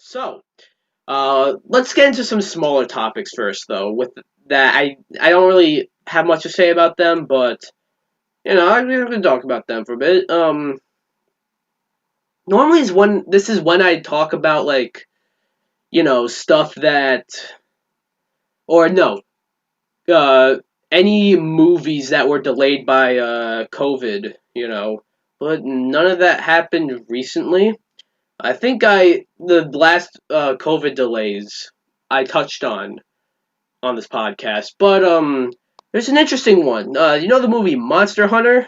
So, let's get into some smaller topics first, though. With that, I don't really have much to say about them, but I'm gonna talk about them for a bit. Normally is when this is when I talk about like stuff that or no, uh, any movies that were delayed by COVID, but none of that happened recently. I think the last COVID delays I touched on this podcast. But there's an interesting one. You know the movie Monster Hunter?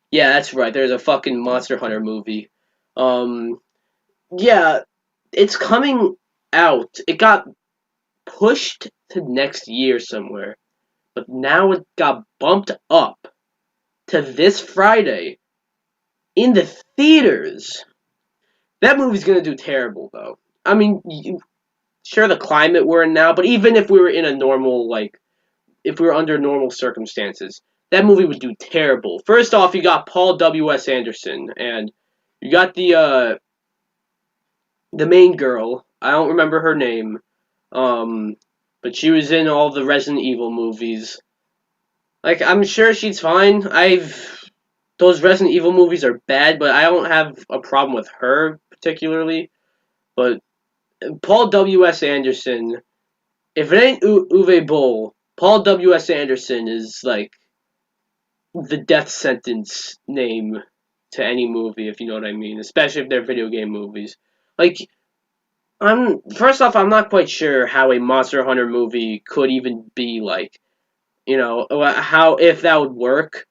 Yeah, that's right. There's a fucking Monster Hunter movie. Um, yeah, it's coming out. It got pushed to next year somewhere, but now it got bumped up to this Friday in the theaters. That movie's gonna do terrible though. I mean, sure the climate we're in now, but even if we were in a normal if we were under normal circumstances, that movie would do terrible. First off, you got Paul W.S. Anderson, and you got the main girl. I don't remember her name, um, but she was in all the Resident Evil movies. Like, I'm sure she's fine. Those Resident Evil movies are bad, but I don't have a problem with her particularly. But Paul W.S. Anderson, if it ain't Uwe Boll, Paul W.S. Anderson is like the death sentence name to any movie, if you know what I mean, especially if they're video game movies. Like, I'm first off, I'm not quite sure how a Monster Hunter movie could even be like, how if that would work.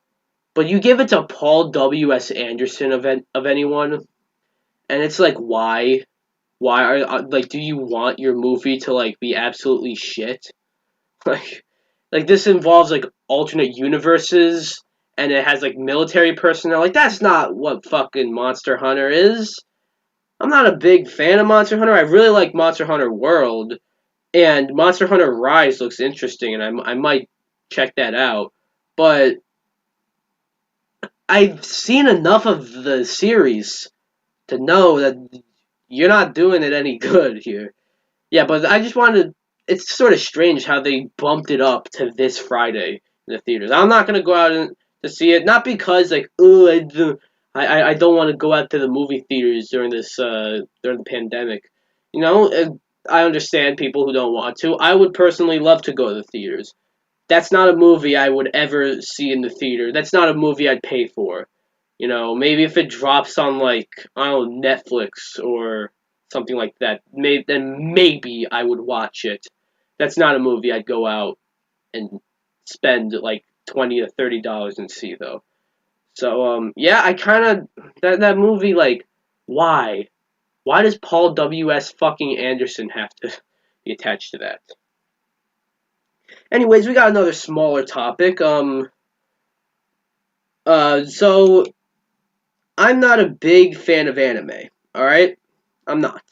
But you give it to Paul W. S. Anderson of anyone, and it's like, why? Why like, do you want your movie to like be absolutely shit? Like, this involves like alternate universes, and it has like military personnel. Like that's not what fucking Monster Hunter is. I'm not a big fan of Monster Hunter. I really like Monster Hunter World, and Monster Hunter Rise looks interesting, and I might check that out. But I've seen enough of the series to know that you're not doing it any good here. Yeah, but I just wanted. It's sort of strange how they bumped it up to this Friday in the theaters. I'm not gonna go out to see it, not because like, oh, I don't want to go out to the movie theaters during during the pandemic. I understand people who don't want to. I would personally love to go to the theaters. That's not a movie I would ever see in the theater. That's not a movie I'd pay for. Maybe if it drops on like I don't know Netflix or something like that, then maybe I would watch it. That's not a movie I'd go out and spend like $20 to $30 and see though. So yeah, I kind of that movie like why does Paul W S fucking Anderson have to be attached to that? Anyways, we got another smaller topic. So I'm not a big fan of anime. All right, I'm not.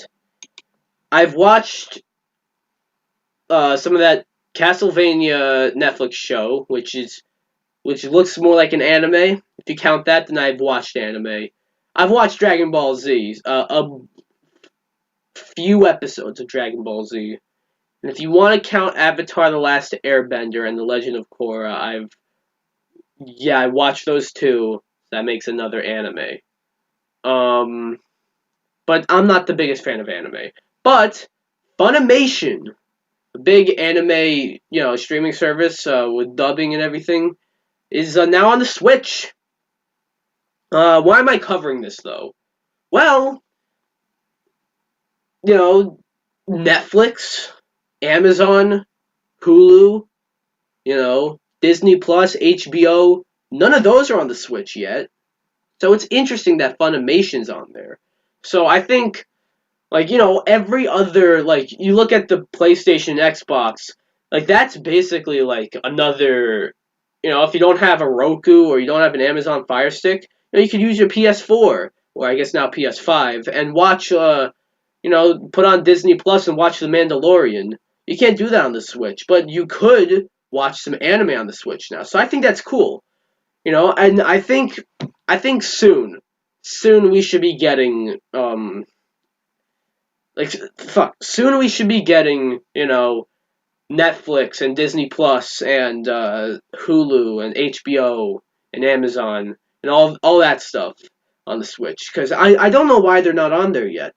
I've watched some of that Castlevania Netflix show, which looks more like an anime. If you count that, then I've watched anime. I've watched Dragon Ball Z, a few episodes of Dragon Ball Z, and if you want to count Avatar: The Last Airbender and The Legend of Korra, I watched those two. That makes another anime. Um, but I'm not the biggest fan of anime. But Funimation, a big anime, streaming service with dubbing and everything, is now on the Switch. Why am I covering this though? Well, you know, Netflix, Amazon, Hulu, Disney Plus, HBO. None of those are on the Switch yet. So it's interesting that Funimation's on there. So I think, every other, you look at the PlayStation, Xbox, that's basically, another, if you don't have a Roku or you don't have an Amazon Fire Stick, you could use your PS4, or I guess now PS5, and watch, put on Disney Plus and watch The Mandalorian. You can't do that on the Switch, but you could watch some anime on the Switch now. So I think that's cool. And I think soon we should be getting Like, fuck, soon we should be getting, Netflix and Disney Plus and Hulu and HBO and Amazon and all that stuff on the Switch. Because I don't know why they're not on there yet.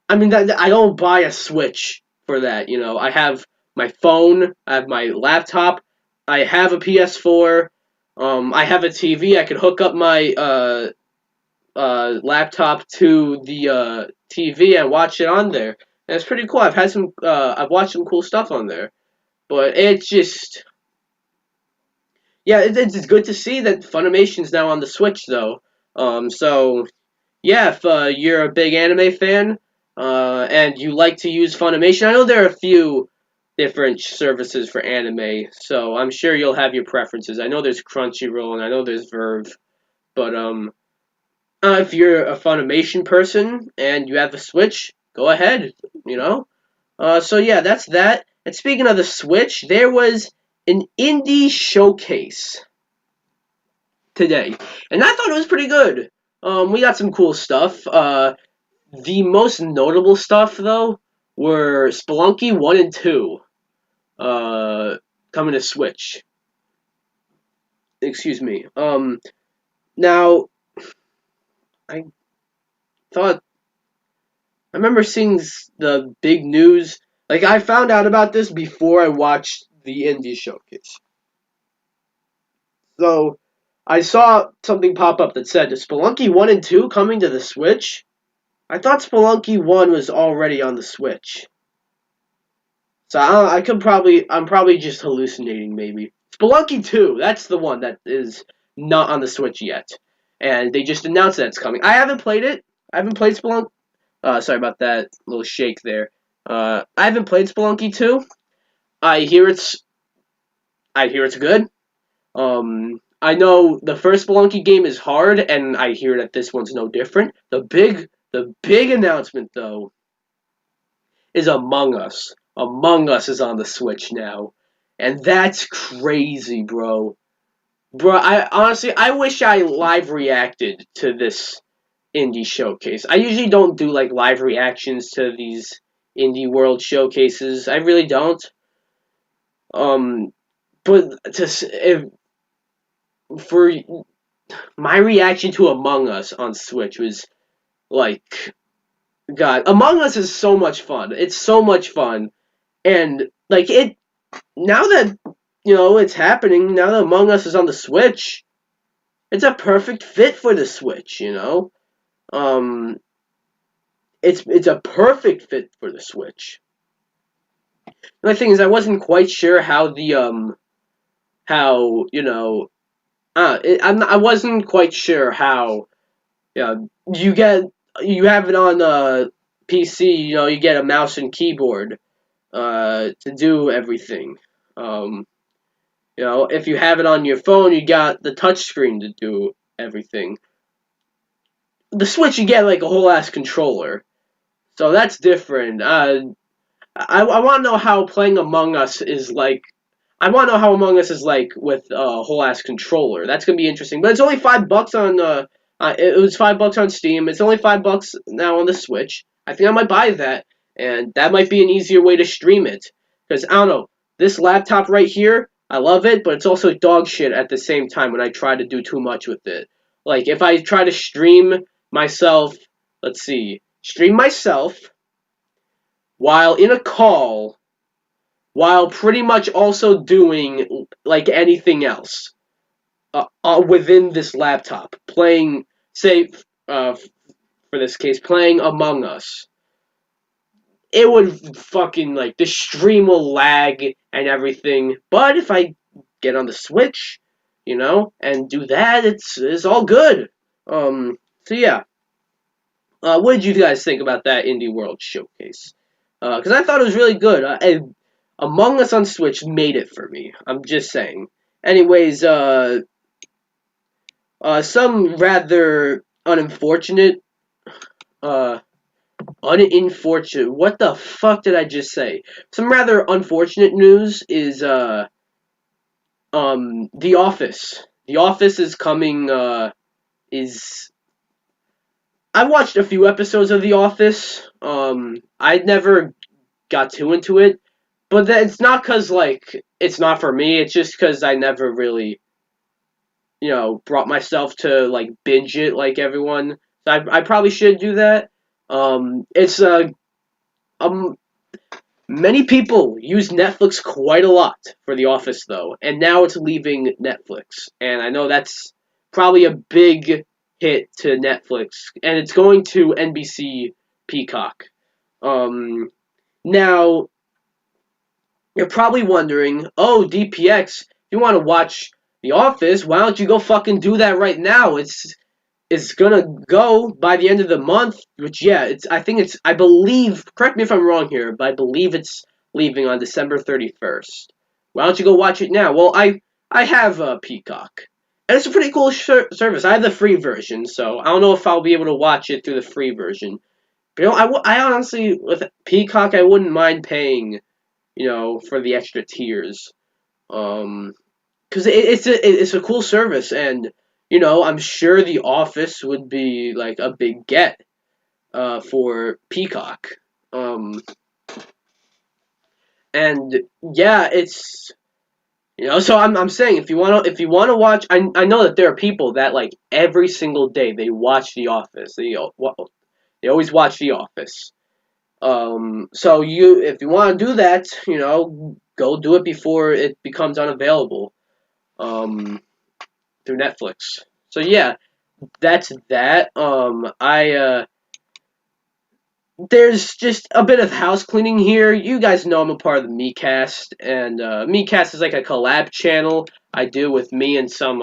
I mean, I don't buy a Switch for that. I have my phone, I have my laptop, I have a PS4, I have a TV. I could hook up my laptop to the TV and watch it on there. And it's pretty cool. I've watched some cool stuff on there. But it's just, yeah, it's good to see that Funimation's now on the Switch, though. So yeah, if you're a big anime fan, and you like to use Funimation, I know there are a few different services for anime, so I'm sure you'll have your preferences. I know there's Crunchyroll and I know there's Verve, but if you're a Funimation person and you have a Switch, go ahead, you know. So yeah, that's that. And speaking of the Switch, there was an indie showcase today, and I thought it was pretty good. We got some cool stuff. The most notable stuff, though, were Spelunky 1 and 2 coming to Switch. Excuse me. Now, I thought, I remember seeing the big news. Like, I found out about this before I watched the Indie Showcase. So, I saw something pop up that said, Spelunky 1 and 2 coming to the Switch? I thought Spelunky 1 was already on the Switch. So I'm probably just hallucinating maybe. Spelunky 2, that's the one that is not on the Switch yet. And they just announced that it's coming. I haven't played it. I haven't played Spelunky. Sorry about that little shake there. I haven't played Spelunky 2. I hear it's I hear it's good. I know the first Spelunky game is hard, and I hear that this one's no different. The big announcement though is Among Us. Among Us is on the Switch now. And that's crazy, bro. Bro, I wish I live reacted to this indie showcase. I usually don't do like live reactions to these indie world showcases. I really don't. Um, but for my reaction to Among Us on Switch was like, God, Among Us is so much fun. It's so much fun, and like it now that it's happening. Now that Among Us is on the Switch, it's a perfect fit for the Switch. Um, it's a perfect fit for the Switch. The only thing is, I wasn't quite sure how the how I wasn't quite sure how you get you have it on PC. You get a mouse and keyboard to do everything. Um, if you have it on your phone, you got the touchscreen to do everything. The Switch, you get like a whole ass controller, so that's different. I want to know how playing Among Us is like. I want to know how Among Us is like with a whole ass controller. That's gonna be interesting. But it's only $5 on. It was $5 on Steam. It's only $5 now on the Switch. I think I might buy that, and that might be an easier way to stream it. Because I don't know, this laptop right here, I love it, but it's also dog shit at the same time when I try to do too much with it. Like if I try to stream myself, let's see, stream myself while in a call while pretty much also doing like anything else within this laptop, playing, say, for this case, playing Among Us. It would fucking like the stream will lag and everything. But if I get on the Switch, and do that, it's all good. So yeah. What did you guys think about that Indie World showcase? Because I thought it was really good. Among Us on Switch made it for me. I'm just saying. Anyways, some rather unfortunate, unfortunate. What the fuck did I just say? Some rather unfortunate news is The Office. The Office is coming. Is I watched a few episodes of The Office. I never got too into it, but it's not because like it's not for me. It's just because I never really, brought myself to like binge it like everyone. So I probably should do that. It's um Many people use Netflix quite a lot for The Office, though, and now it's leaving Netflix. And I know that's probably a big hit to Netflix, and it's going to NBC Peacock. Um, Now, you're probably wondering, oh, DPX, if you want to watch The Office, why don't you go fucking do that right now? It's gonna go by the end of the month, which yeah, I believe, correct me if I'm wrong here, but I believe it's leaving on December 31st. Why don't you go watch it now? Well, I have a Peacock, and it's a pretty cool service. I have the free version, so I don't know if I'll be able to watch it through the free version. But I honestly, with Peacock, I wouldn't mind paying, for the extra tiers. Um, because it's a cool service, and I'm sure The Office would be like a big get for Peacock. Um, and yeah, it's so I'm saying if you wanna watch, I know that there are people that like every single day they watch The Office. They always watch The Office. So if you want to do that, go do it before it becomes unavailable. Um, Through Netflix. So yeah, that's that. There's just a bit of house cleaning here. You guys know I'm a part of the Miikcast, and Miikcast is like a collab channel I do with me and some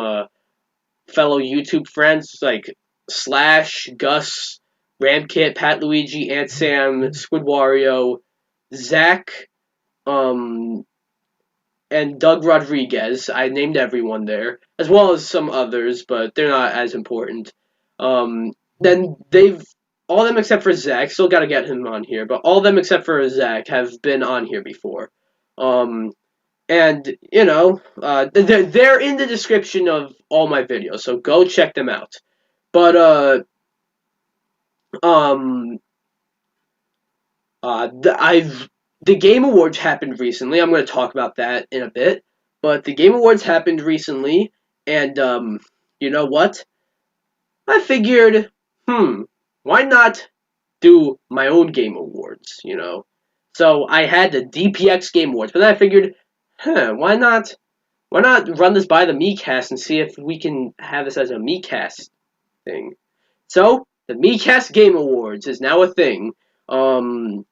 fellow YouTube friends like Slash, Gus, Ramkit, Pat Luigi, Ant Sam, Squidwario, Zach, um, and Doug Rodriguez. I named everyone there, as well as some others, but they're not as important. Um, then all of them except for Zach, still got to get him on here, but all of them except for Zach have been on here before. Um, and, they're in the description of all my videos, so go check them out. But, um, the Game Awards happened recently. I'm going to talk about that in a bit. But the Game Awards happened recently, and you know what? I figured, why not do my own Game Awards? So I had the DPX Game Awards, but then I figured, why not? Why not run this by the Miikcast and see if we can have this as a Miikcast thing? So the Miikcast Game Awards is now a thing. Um,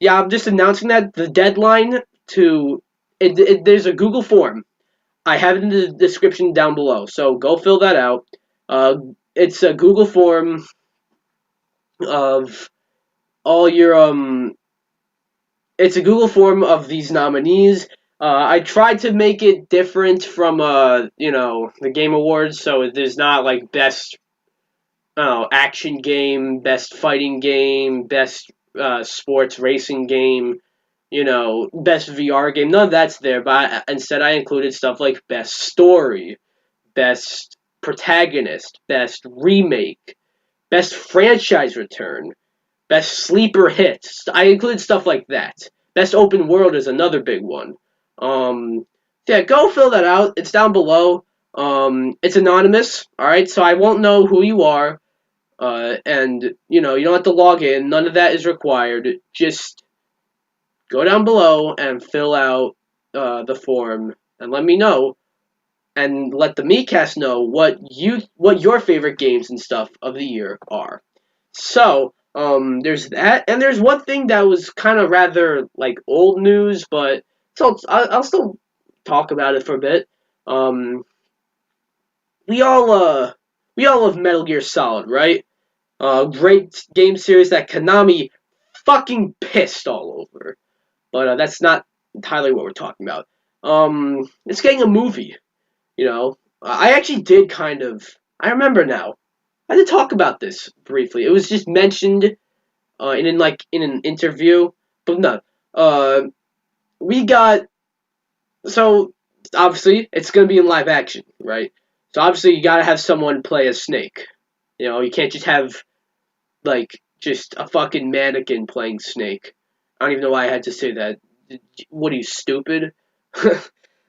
Yeah, I'm just announcing that the deadline to there's a Google form. I have it in the description down below, so go fill that out. Uh, it's a Google form of all your It's a Google form of these nominees. I tried to make it different from the Game Awards, so there's not like best action game, best fighting game, best sports racing game, best VR game. None of that's there, but instead I included stuff like best story, best protagonist, best remake, best franchise return, best sleeper hits. I included stuff like that. Best open world is another big one. Yeah, go fill that out. It's down below. It's anonymous, all right, so I won't know who you are. And you don't have to log in. None of that is required. Just go down below and fill out the form and let me know, and let the Miikcast know what your favorite games and stuff of the year are. So there's that, and there's one thing that was kind of rather like old news, but I'll still talk about it for a bit. Um, we all we all love Metal Gear Solid, right? Great game series that Konami fucking pissed all over. But that's not entirely what we're talking about. It's getting a movie. I actually did kind of. I remember now. I did talk about this briefly. It was just mentioned in an interview, but no. Uh, we got so obviously it's gonna be in live action, right? So obviously you gotta have someone play as Snake. You can't just have like just a fucking mannequin playing Snake. I don't even know why I had to say that. What are you, stupid?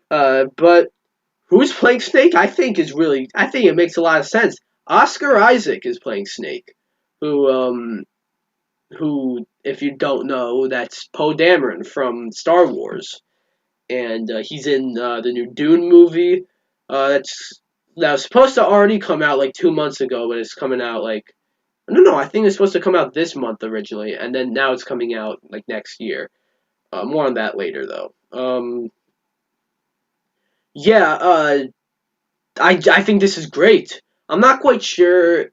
But who's playing Snake? I think it makes a lot of sense. Oscar Isaac is playing Snake, who if you don't know, that's Poe Dameron from Star Wars, and he's in the new Dune movie. That was supposed to already come out like 2 months ago, but it's coming out like no, I think it's supposed to come out this month originally, and then now it's coming out like next year. More on that later, though. Yeah, I think this is great. I'm not quite sure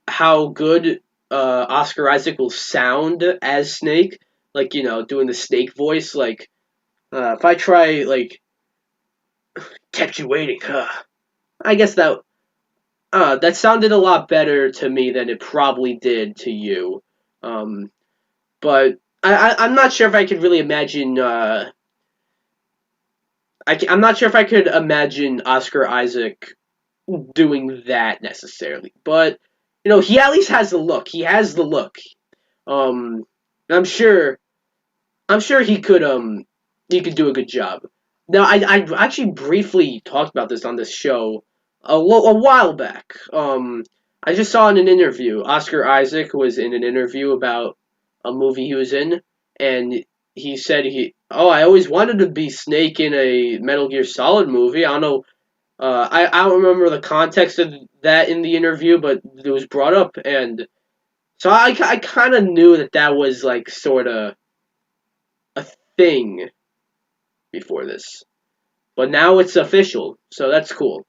how good Oscar Isaac will sound as Snake, like doing the Snake voice. Like if I try like kept you waiting, huh? I guess that sounded a lot better to me than it probably did to you. Um, but I'm not sure if I could really imagine. I'm not sure if I could imagine Oscar Isaac doing that necessarily. But he at least has the look. He has the look. Um, I'm sure. I'm sure he could do a good job. Now I actually briefly talked about this on this show a while back. I just saw in an interview Oscar Isaac was in an interview about a movie he was in, and he said I always wanted to be Snake in a Metal Gear Solid movie. I don't know. I don't remember the context of that in the interview, but it was brought up, and so I kind of knew that was like sort of a thing before this. But now it's official, so that's cool.